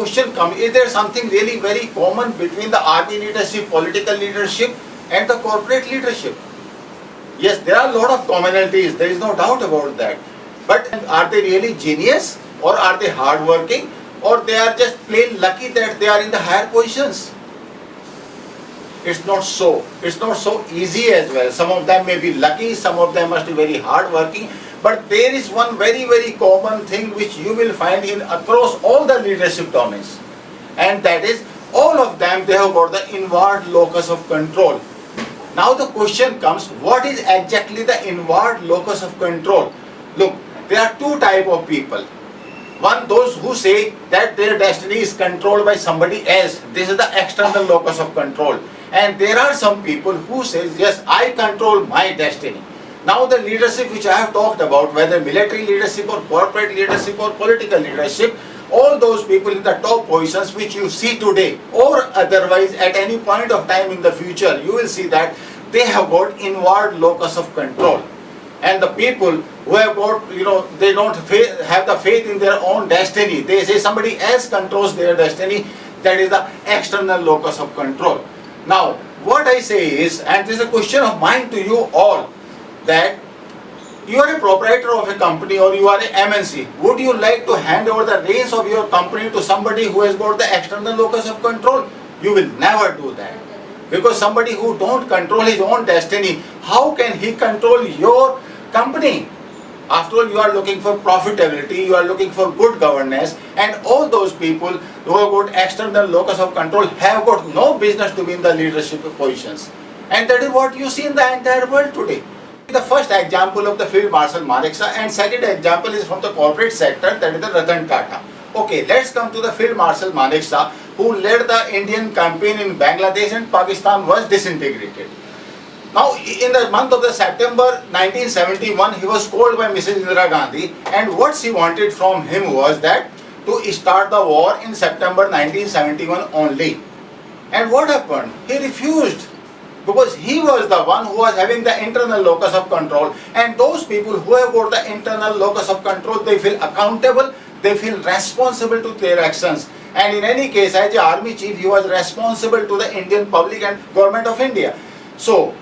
question comes, is there something really very common between the army leadership, political leadership and the corporate leadership? Yes, there are a lot of commonalities, there is no doubt about that. But are they really genius, or are they hardworking, or they are just plain lucky that they are in the higher positions? It's not so. It's not so easy as well. Some of them may be lucky, some of them must be very hardworking. But there is one very, very common thing which you will find in across all the leadership domains. And that is, all of them, they have got the inward locus of control. Now the question comes, what is exactly the inward locus of control? Look, there are two types of people. One, those who say that their destiny is controlled by somebody else. This is the external locus of control. And there are some people who say, yes, I control my destiny. Now the leadership which I have talked about, whether military leadership or corporate leadership or political leadership, all those people in the top positions which you see today or otherwise at any point of time in the future, you will see that they have got inward locus of control. And the people who have got, they don't have the faith in their own destiny. They say somebody else controls their destiny. That is the external locus of control. Now, what I say is, and this is a question of mine to you all, that you are a proprietor of a company or you are a MNC. Would you like to hand over the reins of your company to somebody who has got the external locus of control? You will never do that. Because somebody who don't control his own destiny, how can he control your company? After all, you are looking for profitability, you are looking for good governance, and all those people who have got external locus of control have got no business to be in the leadership positions. And that is what you see in the entire world today. The first example of the Field Marshal Manekshaw, and second example is from the corporate sector, that is the Ratan Tata. Okay, let's come to the Field Marshal Manekshaw, who led the Indian campaign in Bangladesh and Pakistan was disintegrated. Now, in the month of September 1971, he was called by Mrs Indira Gandhi, and what she wanted from him was that to start the war in September 1971 only. And what happened? He refused, because he was the one who was having the internal locus of control, and those people who have got the internal locus of control, they feel accountable, they feel responsible to their actions. And in any case, as the army chief, he was responsible to the Indian public and government of India. So,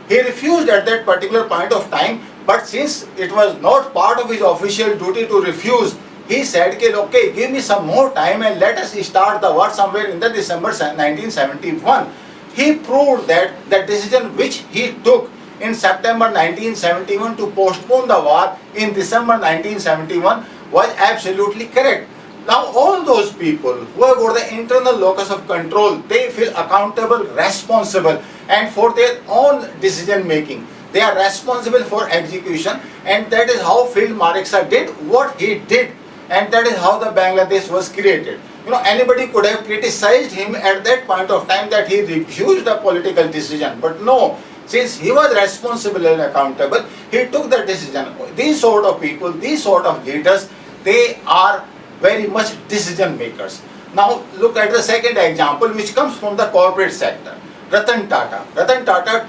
he refused at that particular point of time, but since it was not part of his official duty to refuse, he said, okay, give me some more time and let us start the war somewhere in the December 1971. He proved that the decision which he took in September 1971 to postpone the war in December 1971 was absolutely correct. Now all those people who have got the internal locus of control, they feel accountable, responsible, and for their own decision making. They are responsible for execution, and that is how Field Manekshaw did what he did, and that is how the Bangladesh was created. Anybody could have criticized him at that point of time that he refused a political decision, but no, since he was responsible and accountable, he took the decision. These sort of people, these sort of leaders, they are very much decision makers. Now look at the second example, which comes from the corporate sector. Ratan Tata. Ratan Tata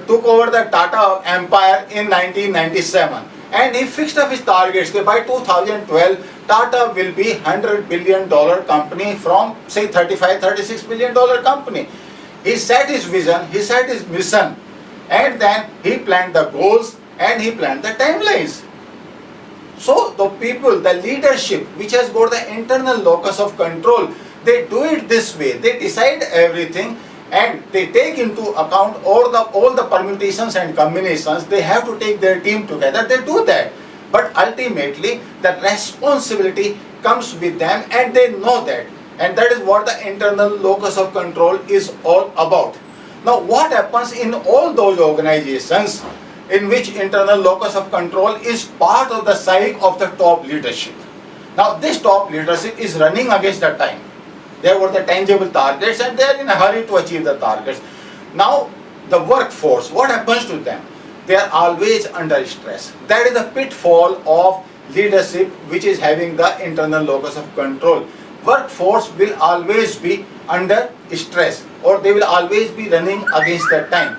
took over the Tata empire in 1997, and he fixed up his targets. By 2012, Tata will be $100 billion company from say $35-36 billion company. He set his vision, he set his mission, and then he planned the goals and he planned the timelines. So the people, the leadership which has got the internal locus of control, they do it this way. They decide everything and they take into account all the permutations and combinations. They have to take their team together. They do that. But ultimately the responsibility comes with them, and they know that. And that is what the internal locus of control is all about. Now what happens in all those organizations in which internal locus of control is part of the psyche of the top leadership? Now this top leadership is running against the time. They have got the tangible targets and they are in a hurry to achieve the targets. Now the workforce, what happens to them? They are always under stress. That is the pitfall of leadership which is having the internal locus of control. Workforce will always be under stress, or they will always be running against the time.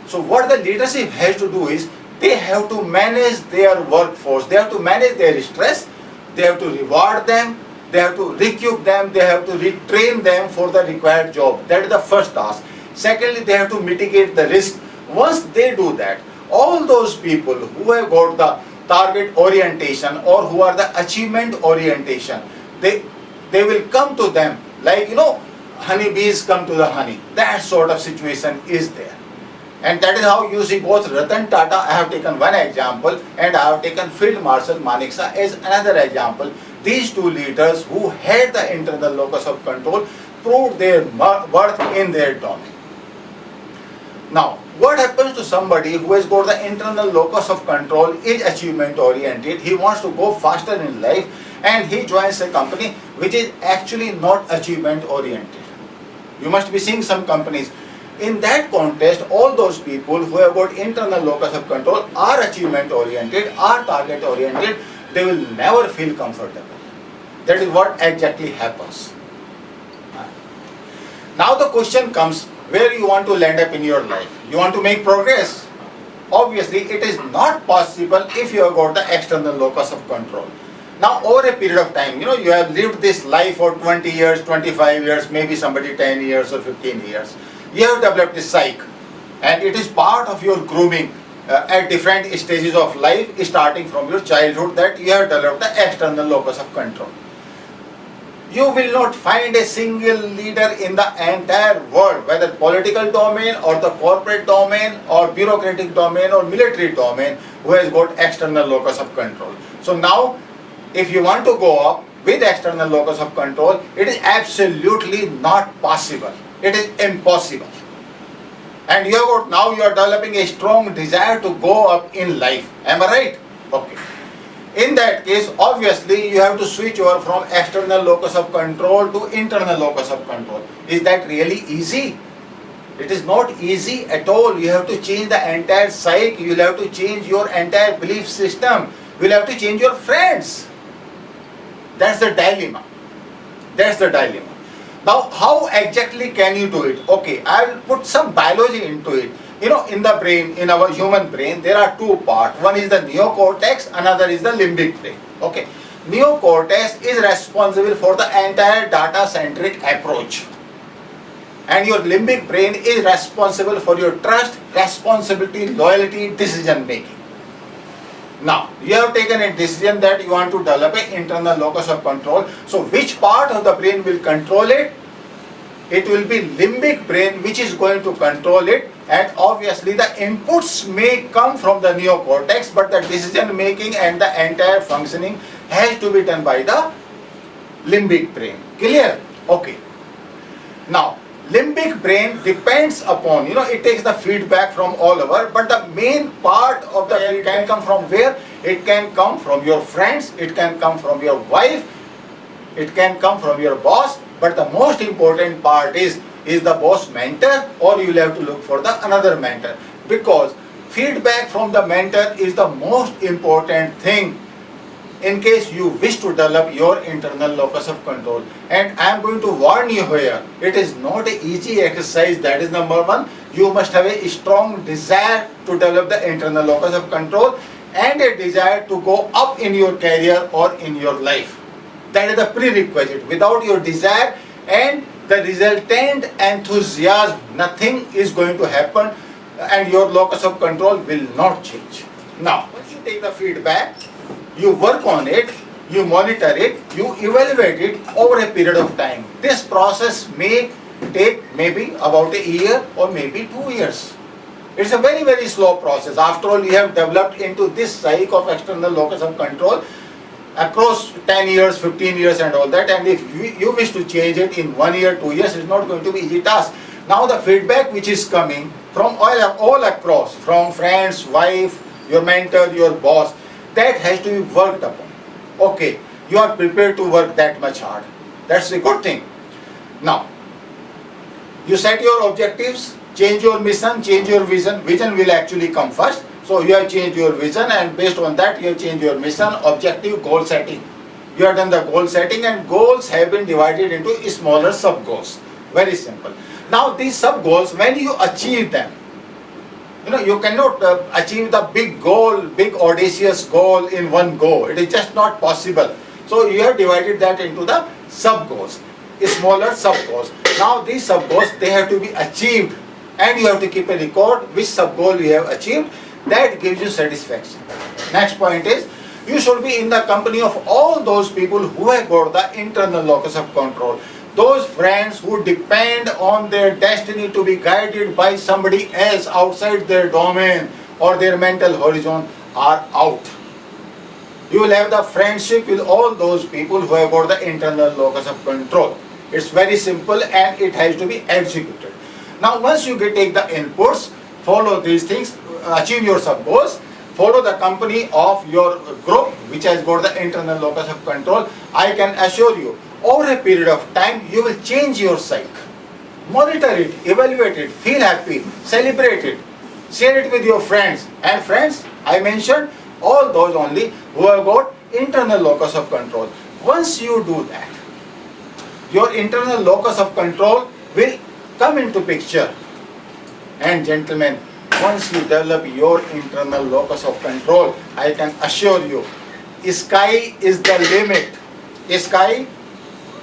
So what the leadership has to do is, they have to manage their workforce, they have to manage their stress, they have to reward them, they have to recoup them, they have to retrain them for the required job. That is the first task. Secondly, they have to mitigate the risk. Once they do that, all those people who have got the target orientation or who are the achievement orientation, they will come to them like, honeybees come to the honey. That sort of situation is there. And that is how you see both Ratan Tata, I have taken one example, and I have taken Field Marshal Manekshaw as another example. These two leaders who had the internal locus of control proved their worth in their domain. Now, what happens to somebody who has got the internal locus of control, is achievement oriented, he wants to go faster in life, and he joins a company which is actually not achievement oriented? You must be seeing some companies. In that context, all those people who have got internal locus of control are achievement oriented, are target oriented, they will never feel comfortable. That is what exactly happens. Now the question comes, where you want to land up in your life? You want to make progress? Obviously, it is not possible if you have got the external locus of control. Now, over a period of time, you have lived this life for 20 years, 25 years, maybe somebody 10 years or 15 years. You have developed this psyche, and it is part of your grooming at different stages of life, starting from your childhood, that you have developed the external locus of control. You will not find a single leader in the entire world, whether political domain or the corporate domain or bureaucratic domain or military domain, who has got external locus of control. So now, if you want to go up with external locus of control, it is absolutely not possible. It is impossible. And you are developing a strong desire to go up in life. Am I right? Okay. In that case, obviously, you have to switch over from external locus of control to internal locus of control. Is that really easy? It is not easy at all. You have to change the entire psyche. You will have to change your entire belief system. You will have to change your friends. That's the dilemma. That's the dilemma. Now, how exactly can you do it? Okay, I will put some biology into it. In the brain, in our human brain, there are two parts. One is the neocortex, another is the limbic brain. Okay, neocortex is responsible for the entire data-centric approach. And your limbic brain is responsible for your trust, responsibility, loyalty, decision making. Now, you have taken a decision that you want to develop an internal locus of control. So, which part of the brain will control it? It will be limbic brain which is going to control it, and obviously the inputs may come from the neocortex, but the decision making and the entire functioning has to be done by the limbic brain. Clear? Okay. Now, limbic brain depends upon, it takes the feedback from all over, but the main part of the feedback can come from where? It can come from your friends, it can come from your wife, it can come from your boss, but the most important part is the boss mentor, or you will have to look for the another mentor, because feedback from the mentor is the most important thing in case you wish to develop your internal locus of control. And I am going to warn you here, it is not an easy exercise. That is number one. You must have a strong desire to develop the internal locus of control and a desire to go up in your career or in your life. That is the prerequisite. Without your desire and the resultant enthusiasm, nothing is going to happen, and your locus of control will not change. Now, once you take the feedback, you work on it, you monitor it, you evaluate it over a period of time. This process may take maybe about a year or maybe 2 years. It's a very, very slow process. After all, you have developed into this psyche of external locus of control across 10 years, 15 years and all that, and if you wish to change it in 1 year, 2 years, it's not going to be easy task. Now the feedback which is coming from all across, from friends, wife, your mentor, your boss, that has to be worked upon. Okay, you are prepared to work that much hard. That's a good thing. Now, you set your objectives, change your mission, change your vision. Vision will actually come first. So you have changed your vision, and based on that you have changed your mission, objective, goal setting. You have done the goal setting, and goals have been divided into smaller sub-goals. Very simple. Now these sub-goals, when you achieve them, you cannot achieve the big goal, big audacious goal in one go. It is just not possible. So you have divided that into the sub-goals, smaller sub-goals. Now these sub-goals, they have to be achieved, and you have to keep a record which sub-goal you have achieved. That gives you satisfaction. Next point is, you should be in the company of all those people who have got the internal locus of control. Those friends who depend on their destiny to be guided by somebody else outside their domain or their mental horizon are out. You will have the friendship with all those people who have got the internal locus of control. It's very simple and it has to be executed. Now once you take the inputs, follow these things, achieve your sub-goals, follow the company of your group which has got the internal locus of control, I can assure you, over a period of time, you will change your psyche. Monitor it, evaluate it, feel happy, celebrate it, share it with your friends. And friends, I mentioned, all those only who have got internal locus of control. Once you do that, your internal locus of control will come into picture. And gentlemen, once you develop your internal locus of control, I can assure you, sky is the limit. Sky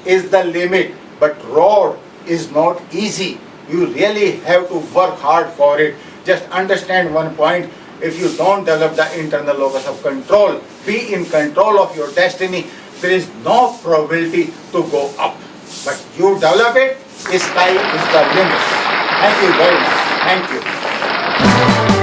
is the limit, but road is not easy. You really have to work hard for it. Just understand one point. If you don't develop the internal locus of control, be in control of your destiny, there is no probability to go up. But you develop it, sky is the limit. Thank you very much. Thank you.